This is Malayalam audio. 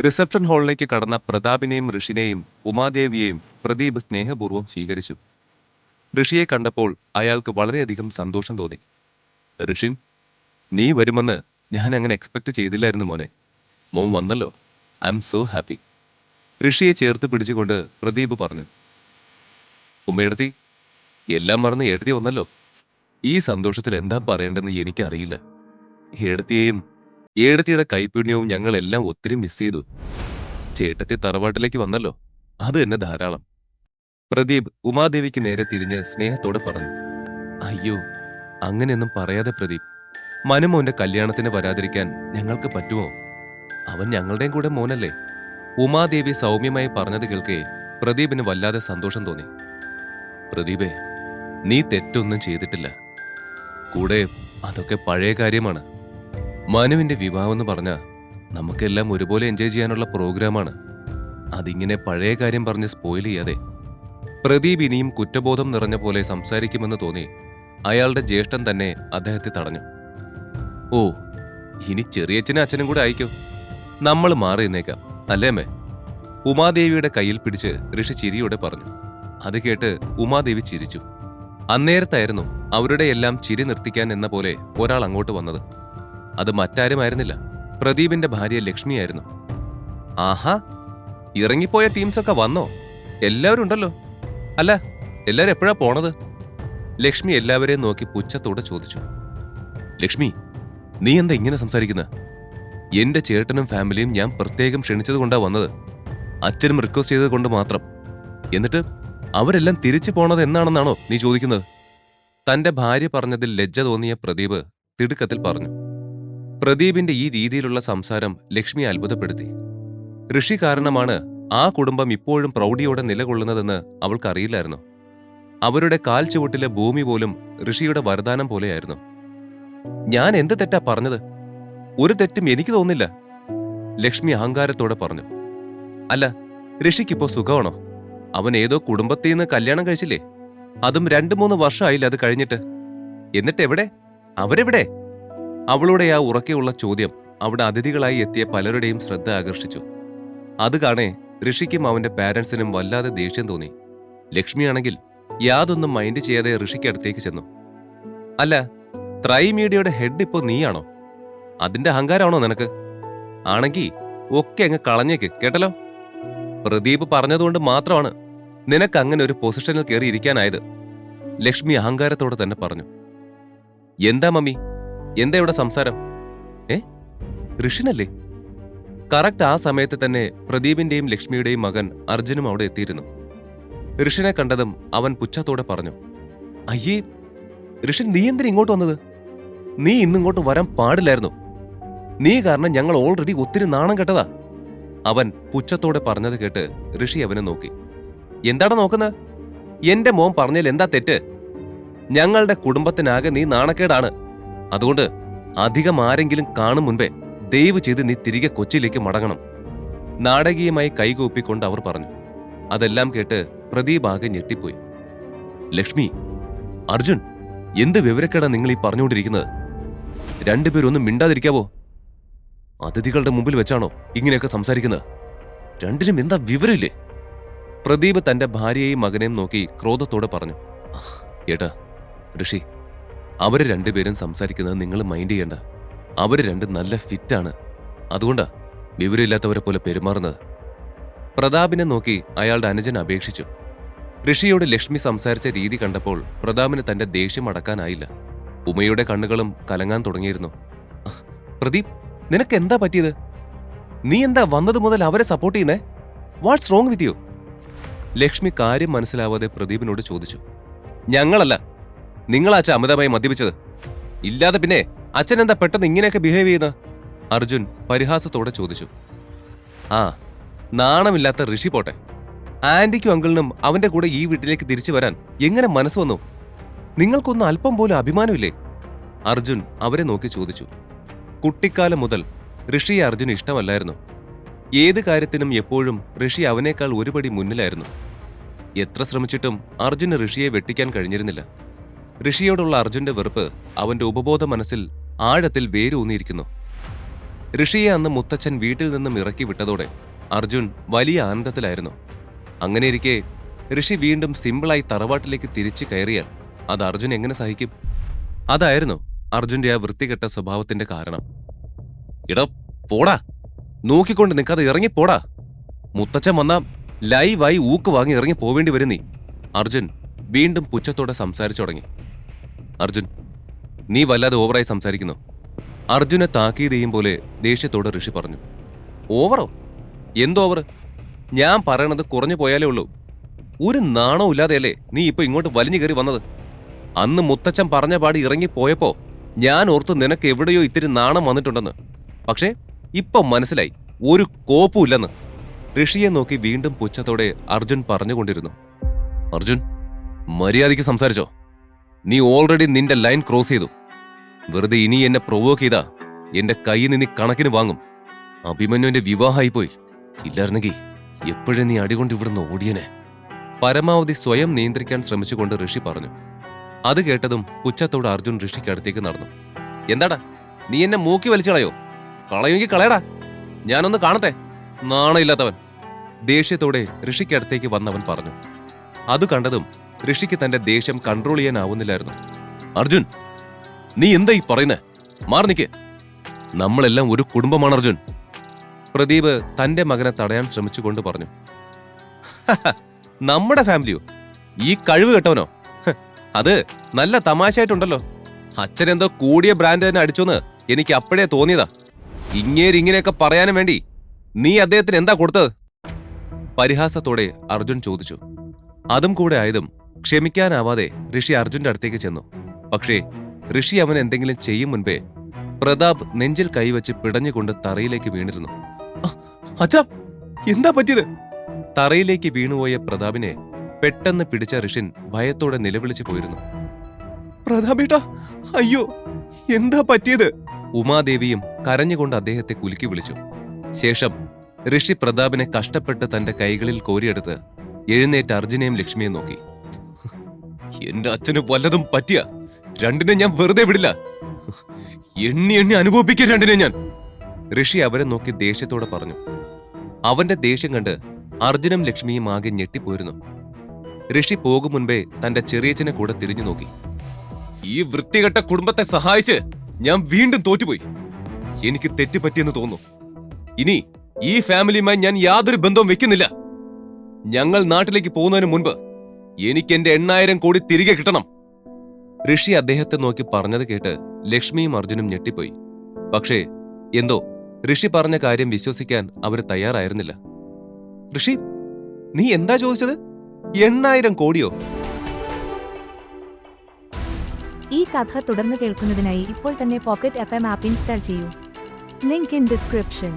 റിസപ്ഷൻ ഹാളിലേക്ക് കടന്ന പ്രതാപിനെയും ഋഷിനെയും ഉമാദേവിയെയും പ്രദീപ് സ്നേഹപൂർവ്വം സ്വീകരിച്ചു. ഋഷിയെ കണ്ടപ്പോൾ അയാൾക്ക് വളരെയധികം സന്തോഷം തോന്നി. ഋഷിൻ, നീ വരുമെന്ന് ഞാൻ അങ്ങനെ എക്സ്പെക്ട് ചെയ്തില്ലായിരുന്നു മോനെ. മോൻ വന്നല്ലോ. I am so happy. ഋഷിയെ ചേർത്ത് പിടിച്ചുകൊണ്ട് പ്രദീപ് പറഞ്ഞു. ഉമ്മയെടുത്തി, എല്ലാം മറന്ന് എഴുതി വന്നല്ലോ. ഈ സന്തോഷത്തിൽ എന്താ പറയേണ്ടെന്ന് എനിക്കറിയില്ല. എഴുത്തിയെയും ഏടത്തിയുടെ കൈപുണ്യവും ഞങ്ങളെല്ലാം ഒത്തിരി മിസ് ചെയ്തു. ചേട്ടത്തി തറവാട്ടിലേക്ക് വന്നല്ലോ, അത് തന്നെ ധാരാളം. പ്രദീപ് ഉമാദേവിക്ക് നേരെ തിരിഞ്ഞ് സ്നേഹത്തോടെ പറഞ്ഞു. അയ്യോ, അങ്ങനെയൊന്നും പറയാതെ പ്രദീപ്. മനുമോന്റെ കല്യാണത്തിന് വരാതിരിക്കാൻ ഞങ്ങൾക്ക് പറ്റുമോ? അവൻ ഞങ്ങളുടെയും കൂടെ മോനല്ലേ? ഉമാദേവി സൗമ്യമായി പറഞ്ഞത് കേൾക്കെ പ്രദീപിന് വല്ലാതെ സന്തോഷം തോന്നി. പ്രദീപേ, നീ തെറ്റൊന്നും ചെയ്തിട്ടില്ല. കൂടെ അതൊക്കെ പഴയ കാര്യമാണ്. മനുവിന്റെ വിവാഹം എന്ന് പറഞ്ഞ നമുക്കെല്ലാം ഒരുപോലെ എൻജോയ് ചെയ്യാനുള്ള പ്രോഗ്രാമാണ്. അതിങ്ങനെ പഴയ കാര്യം പറഞ്ഞ് സ്പോയിൽ ചെയ്യാതെ. പ്രദീപ് ഇനിയും കുറ്റബോധം നിറഞ്ഞ പോലെ സംസാരിക്കുമെന്ന് തോന്നി അയാളുടെ ജ്യേഷ്ഠൻ തന്നെ അദ്ദേഹത്തെ തടഞ്ഞു. ഓ, ഇനി ചെറിയച്ഛനും അച്ഛനും കൂടെ അയക്കോ? നമ്മൾ മാറി നിന്നേക്കാം, അല്ലേ അമ്മേ? ഉമാദേവിയുടെ കയ്യിൽ പിടിച്ച് ഋഷി ചിരിയോടെ പറഞ്ഞു. അത് കേട്ട് ഉമാദേവി ചിരിച്ചു. അന്നേരത്തായിരുന്നു അവരുടെ എല്ലാം ചിരി നിർത്തിക്കാൻ എന്ന പോലെ ഒരാൾ അങ്ങോട്ട് വന്നത്. അത് മറ്റാരുമായിരുന്നില്ല, പ്രദീപിന്റെ ഭാര്യ ലക്ഷ്മിയായിരുന്നു. ആഹാ, ഇറങ്ങിപ്പോയ ടീംസൊക്കെ വന്നോ? എല്ലാവരും ഉണ്ടല്ലോ. അല്ല, എല്ലാവരും എപ്പോഴാ പോണത്? ലക്ഷ്മി എല്ലാവരെയും നോക്കി പുച്ഛത്തോടെ ചോദിച്ചു. ലക്ഷ്മി, നീ എന്താ ഇങ്ങനെ സംസാരിക്കുന്നത്? എന്റെ ചേട്ടനും ഫാമിലിയും ഞാൻ പ്രത്യേകം ക്ഷണിച്ചതുകൊണ്ടാ വന്നത്. അച്ഛനും റിക്വസ്റ്റ് ചെയ്തത് കൊണ്ട് മാത്രം. എന്നിട്ട് അവരെല്ലാം തിരിച്ചു പോണത് എന്നാണെന്നാണോ നീ ചോദിക്കുന്നത്? തന്റെ ഭാര്യ പറഞ്ഞതിൽ ലജ്ജ തോന്നിയ പ്രദീപ് തിടുക്കത്തിൽ പറഞ്ഞു. പ്രദീപിന്റെ ഈ രീതിയിലുള്ള സംസാരം ലക്ഷ്മി അത്ഭുതപ്പെടുത്തി. ഋഷി കാരണമാണ് ആ കുടുംബം ഇപ്പോഴും പ്രൗഢിയോടെ നിലകൊള്ളുന്നതെന്ന് അവൾക്കറിയില്ലായിരുന്നു. അവരുടെ കാൽ ചുവട്ടിലെ ഭൂമി പോലും ഋഷിയുടെ വരദാനം പോലെയായിരുന്നു. ഞാൻ എന്ത് തെറ്റാ പറഞ്ഞത്? ഒരു തെറ്റും എനിക്ക് തോന്നില്ല, ലക്ഷ്മി അഹങ്കാരത്തോടെ പറഞ്ഞു. അല്ല, ഋഷിക്കിപ്പോ സുഖമാണോ? അവൻ ഏതോ കുടുംബത്തിൽ നിന്ന് കല്യാണം കഴിച്ചില്ലേ? അതും 2-3 വർഷമായില്ല അത് കഴിഞ്ഞിട്ട്. എന്നിട്ട് എവിടെ? അവരെവിടെ? അവളുടെ ആ ഉറക്കെയുള്ള ചോദ്യം അവിടെ അതിഥികളായി എത്തിയ പലരുടെയും ശ്രദ്ധ ആകർഷിച്ചു. അത് കാണേ ഋഷിക്കും അവന്റെ പാരന്റ്സിനും വല്ലാതെ ദേഷ്യം തോന്നി. ലക്ഷ്മിയാണെങ്കിൽ യാതൊന്നും മൈൻഡ് ചെയ്യാതെ ഋഷിക്ക് അടുത്തേക്ക് ചെന്നു. അല്ല, ത്രൈ മീഡിയയുടെ ഹെഡ് ഇപ്പോ നീയാണോ? അതിന്റെ അഹങ്കാരമാണോ നിനക്ക്? ആണെങ്കി ഒക്കെ അങ്ങ് കളഞ്ഞേക്ക്, കേട്ടല്ലോ. പ്രദീപ് പറഞ്ഞതുകൊണ്ട് മാത്രമാണ് നിനക്ക് അങ്ങനെ ഒരു പൊസിഷനിൽ കയറി ഇരിക്കാനായത്, ലക്ഷ്മി അഹങ്കാരത്തോടെ തന്നെ പറഞ്ഞു. എന്താ മമ്മി, എന്താ ഇവിടെ സംസാരം? ഋഷിനല്ലേ? കറക്റ്റ് ആ സമയത്ത് തന്നെ പ്രദീപിന്റെയും ലക്ഷ്മിയുടെയും മകൻ അർജുനും അവിടെ എത്തിയിരുന്നു. ഋഷിനെ കണ്ടതും അവൻ പുച്ഛത്തോടെ പറഞ്ഞു. അയ്യേ ഋഷിൻ, നീ എന്തിനാ ഇങ്ങോട്ട് വന്നത്? നീ ഇന്നിങ്ങോട്ട് വരാൻ പാടില്ലായിരുന്നു. നീ കാരണം ഞങ്ങൾ ഓൾറെഡി ഒത്തിരി നാണം കെട്ടതാ. അവൻ പുച്ഛത്തോടെ പറഞ്ഞത് കേട്ട് ഋഷി അവനെ നോക്കി. എന്താണ് നോക്കുന്നത്? എന്റെ മോൻ പറഞ്ഞാൽ എന്താ തെറ്റ്? ഞങ്ങളുടെ കുടുംബത്തിനാകെ നീ നാണക്കേടാണ്. അതുകൊണ്ട് അധികം ആരെങ്കിലും കാണും മുൻപേ ദയവ് ചെയ്ത് നീ തിരികെ കൊച്ചിയിലേക്ക് മടങ്ങണം, നാടകീയമായി കൈകൂപ്പിക്കൊണ്ട് അവർ പറഞ്ഞു. അതെല്ലാം കേട്ട് പ്രദീപ് ആകെ ഞെട്ടിപ്പോയി. ലക്ഷ്മി, അർജുൻ, എന്ത് വിവരക്കേടാ നിങ്ങൾ ഈ പറഞ്ഞുകൊണ്ടിരിക്കുന്നത്? രണ്ടുപേരൊന്നും മിണ്ടാതിരിക്കാവോ? അതിഥികളുടെ മുമ്പിൽ വെച്ചാണോ ഇങ്ങനെയൊക്കെ സംസാരിക്കുന്നത്? രണ്ടിനും എന്താ വിവരമില്ലേ? പ്രദീപ് തന്റെ ഭാര്യയെയും മകനെയും നോക്കി ക്രോധത്തോടെ പറഞ്ഞു. ഏട്ടാ, ഋഷി, അവര് രണ്ടുപേരും സംസാരിക്കുന്നത് നിങ്ങൾ മൈൻഡ് ചെയ്യണ്ട. അവര് രണ്ടും നല്ല ഫിറ്റാണ്, അതുകൊണ്ടാ വിവരമില്ലാത്തവരെ പോലെ പെരുമാറുന്നത്. പ്രതാപിനെ നോക്കി അയാളുടെ അനുജൻ അപേക്ഷിച്ചു. ഋഷിയോട് ലക്ഷ്മി സംസാരിച്ച രീതി കണ്ടപ്പോൾ പ്രതാപിന് തന്റെ ദേഷ്യം അടക്കാനായില്ല. ഉമയുടെ കണ്ണുകളും കലങ്ങാൻ തുടങ്ങിയിരുന്നു. പ്രദീപ്, നിനക്ക് എന്താ പറ്റിയത്? നീ എന്താ വന്നത് മുതൽ അവരെ സപ്പോർട്ട് ചെയ്യുന്നേ? What's wrong with you? Lakshmi കാര്യം മനസ്സിലാവാതെ പ്രദീപിനോട് ചോദിച്ചു. ഞങ്ങളല്ല, നിങ്ങളാച്ച അമിതമായി മദ്യപിച്ചത്. ഇല്ലാതെ പിന്നെ അച്ഛൻ എന്താ പെട്ടെന്ന് ഇങ്ങനെയൊക്കെ ബിഹേവ് ചെയ്യുന്നത്? അർജുൻ പരിഹാസത്തോടെ ചോദിച്ചു. ആ, നാണമില്ലാത്ത ഋഷി പോട്ടെ. ആന്റിക്കും അങ്കിളിനും അവന്റെ കൂടെ ഈ വീട്ടിലേക്ക് തിരിച്ചു വരാൻ എങ്ങനെ മനസ്സ് വന്നു? നിങ്ങൾക്കൊന്നും അല്പം പോലും അഭിമാനമില്ലേ? അർജുൻ അവരെ നോക്കി ചോദിച്ചു. കുട്ടിക്കാലം മുതൽ ഋഷിയെ അർജുൻ ഇഷ്ടമല്ലായിരുന്നു. ഏത് കാര്യത്തിനും എപ്പോഴും ഋഷി അവനേക്കാൾ ഒരുപടി മുന്നിലായിരുന്നു. എത്ര ശ്രമിച്ചിട്ടും അർജുന് ഋഷിയെ വെട്ടിക്കാൻ കഴിഞ്ഞിരുന്നില്ല. ഋഷിയോടുള്ള അർജുന്റെ വെറുപ്പ് അവന്റെ ഉപബോധ മനസ്സിൽ ആഴത്തിൽ വേരൂന്നിയിരിക്കുന്നു. ഋഷിയെ അന്ന് മുത്തച്ഛൻ വീട്ടിൽ നിന്നും ഇറക്കി വിട്ടതോടെ അർജുൻ വലിയ ആനന്ദത്തിലായിരുന്നു. അങ്ങനെയിരിക്കെ ഋഷി വീണ്ടും സിമ്പിളായി തറവാട്ടിലേക്ക് തിരിച്ചു കയറിയാൽ അത് അർജുൻ എങ്ങനെ സഹിക്കും? അതായിരുന്നു അർജുന്റെ ആ വൃത്തികെട്ട സ്വഭാവത്തിന്റെ കാരണം. ഇടോ പോടാ, നോക്കിക്കൊണ്ട് നിൽക്കാതെ ഇറങ്ങിപ്പോടാ. മുത്തച്ഛൻ വന്നാ ലൈവായി ഊക്ക് വാങ്ങി ഇറങ്ങി പോവേണ്ടി വരും നീ. അർജുൻ വീണ്ടും പുച്ഛത്തോടെ സംസാരിച്ചു തുടങ്ങി. അർജുൻ, നീ വല്ലാതെ ഓവറായി സംസാരിക്കുന്നു. അർജുനെ താക്കീത് ചെയ്യും പോലെ ദേഷ്യത്തോടെ ഋഷി പറഞ്ഞു. ഓവറോ? എന്തോവർ? ഞാൻ പറയണത് കുറഞ്ഞു പോയാലേ ഉള്ളൂ. ഒരു നാണവും ഇല്ലാതെയല്ലേ നീ ഇപ്പൊ ഇങ്ങോട്ട് വലിഞ്ഞു കയറി വന്നത്? അന്ന് മുത്തച്ഛൻ പറഞ്ഞ പാടി ഇറങ്ങിപ്പോയപ്പോ ഞാൻ ഓർത്തു നിനക്ക് എവിടെയോ ഇത്തിരി നാണം വന്നിട്ടുണ്ടെന്ന്. പക്ഷേ ഇപ്പൊ മനസ്സിലായി ഒരു കോപ്പും ഇല്ലെന്ന്. ഋഷിയെ നോക്കി വീണ്ടും പുച്ഛത്തോടെ അർജുൻ പറഞ്ഞുകൊണ്ടിരുന്നു. അർജുൻ, മര്യാദയ്ക്ക് സംസാരിച്ചോ? നീ ഓൾറെഡി നിന്റെ ലൈൻ ക്രോസ് ചെയ്തു. വെറുതെ ഇനി എന്നെ പ്രൊവോക്ക് ചെയ്താ എന്റെ കയ്യിൽ നിന്ന് കണക്കിന് വാങ്ങും. അഭിമന്യുവിന്റെ വിവാഹമായി പോയി. ഇല്ലായിരുന്നെങ്കിൽ എപ്പോഴും നീ അടികൊണ്ട് ഇവിടുന്ന് ഓടിയനെ. പരമാവധി സ്വയം നിയന്ത്രിക്കാൻ ശ്രമിച്ചുകൊണ്ട് ഋഷി പറഞ്ഞു. അത് കേട്ടതും പുച്ഛത്തോടെ അർജുൻ ഋഷിക്കടുത്തേക്ക് നടന്നു. എന്താടാ, നീ എന്നെ മൂക്കി വലിച്ചു കളയോ? കളയുമെങ്കിൽ കളയടാ, ഞാനൊന്ന് കാണട്ടെ, നാണയില്ലാത്തവൻ. ദേഷ്യത്തോടെ ഋഷിക്കടുത്തേക്ക് വന്നവൻ പറഞ്ഞു. അത് കണ്ടതും ഋഷിക്ക് തന്റെ ദേഷ്യം കൺട്രോൾ ചെയ്യാനാവുന്നില്ലായിരുന്നു. അർജുൻ, നീ എന്താ ഈ പറയുന്നേ? മാറി നിക്ക്. നമ്മളെല്ലാം ഒരു കുടുംബമാണ് അർജുൻ. പ്രദീപ് തന്റെ മകനെ തടയാൻ ശ്രമിച്ചുകൊണ്ട് പറഞ്ഞു. നമ്മുടെ ഫാമിലിയോ? ഈ കഴിവ് കെട്ടവനോ? അത് നല്ല തമാശയായിട്ടുണ്ടല്ലോ. അച്ഛനെന്തോ കൂടിയ ബ്രാൻഡ് തന്നെ അടിച്ചോന്ന് എനിക്ക് അപ്പോഴേ തോന്നിയതാ. ഇങ്ങനെയൊക്കെ പറയാനും വേണ്ടി നീ അദ്ദേഹത്തിന് എന്താ കൊടുത്തത്? പരിഹാസത്തോടെ അർജുൻ ചോദിച്ചു. അതും കൂടെ ആയതും ക്ഷമിക്കാനാവാതെ ഋഷി അർജുന്റെ അടുത്തേക്ക് ചെന്നു. പക്ഷേ ഋഷി അവൻ എന്തെങ്കിലും ചെയ്യും മുൻപേ പ്രതാപ് നെഞ്ചിൽ കൈവച്ച് പിടഞ്ഞുകൊണ്ട് തറയിലേക്ക് വീണിരുന്നു. അച്ഛാ, എന്താ പറ്റിയത്? തറയിലേക്ക് വീണുപോയ പ്രതാപിനെ പെട്ടെന്ന് പിടിച്ച ഋഷിൻ ഭയത്തോടെ നിലവിളിച്ചു പോയിരുന്നു. പ്രതാപേട്ടാ, അയ്യോ, എന്താ പറ്റിയത്? ഉമാദേവിയും കരഞ്ഞുകൊണ്ട് അദ്ദേഹത്തെ കുലുക്കി വിളിച്ചു. ശേഷം ഋഷി പ്രതാപിനെ കഷ്ടപ്പെട്ട് തന്റെ കൈകളിൽ കോരിയെടുത്ത് എഴുന്നേറ്റ് അർജുനെയും ലക്ഷ്മിയെയും നോക്കി. എന്റെ അച്ഛന് വല്ലതും പറ്റിയ രണ്ടിനെ ഞാൻ വെറുതെ വിടില്ല. എണ്ണി അനുഭവിപ്പിക്കുക രണ്ടിനെ ഞാൻ. ഋഷി അവരെ നോക്കി ദേഷ്യത്തോടെ പറഞ്ഞു. അവന്റെ ദേഷ്യം കണ്ട് അർജുനും ലക്ഷ്മിയും ആകെ ഞെട്ടിപ്പോയിരുന്നു. ഋഷി പോകും മുൻപേ തന്റെ ചെറിയച്ഛനെ കൂടെ തിരിഞ്ഞു നോക്കി. ഈ വൃത്തികെട്ട കുടുംബത്തെ സഹായിച്ച് ഞാൻ വീണ്ടും തോറ്റുപോയി. എനിക്ക് തെറ്റുപറ്റിയെന്ന് തോന്നുന്നു. ഇനി ഈ ഫാമിലിയുമായി ഞാൻ യാതൊരു ബന്ധവും വെക്കുന്നില്ല. ഞങ്ങൾ നാട്ടിലേക്ക് പോകുന്നതിന് മുൻപ് എനിക്ക് എന്റെ 8,000 കോടി തിരികെ കിട്ടണം. ഋഷി അദ്ദേഹത്തെ നോക്കി പറഞ്ഞത് കേട്ട് ലക്ഷ്മിയും അർജുനും ഞെട്ടിപ്പോയി. പക്ഷേ എന്തോ ഋഷി പറഞ്ഞ കാര്യം വിശ്വസിക്കാൻ അവർ തയ്യാറായിരുന്നില്ല. ഋഷി, നീ എന്താ ചോദിച്ചത്? 8,000 കോടിയോ? ഈ കഥ തുടർന്ന് കേൾക്കുന്നതിനായി ഇപ്പോൾ തന്നെ പോക്കറ്റ് FM ആപ്പ് ഇൻസ്റ്റാൾ ചെയ്യൂ. Link in description.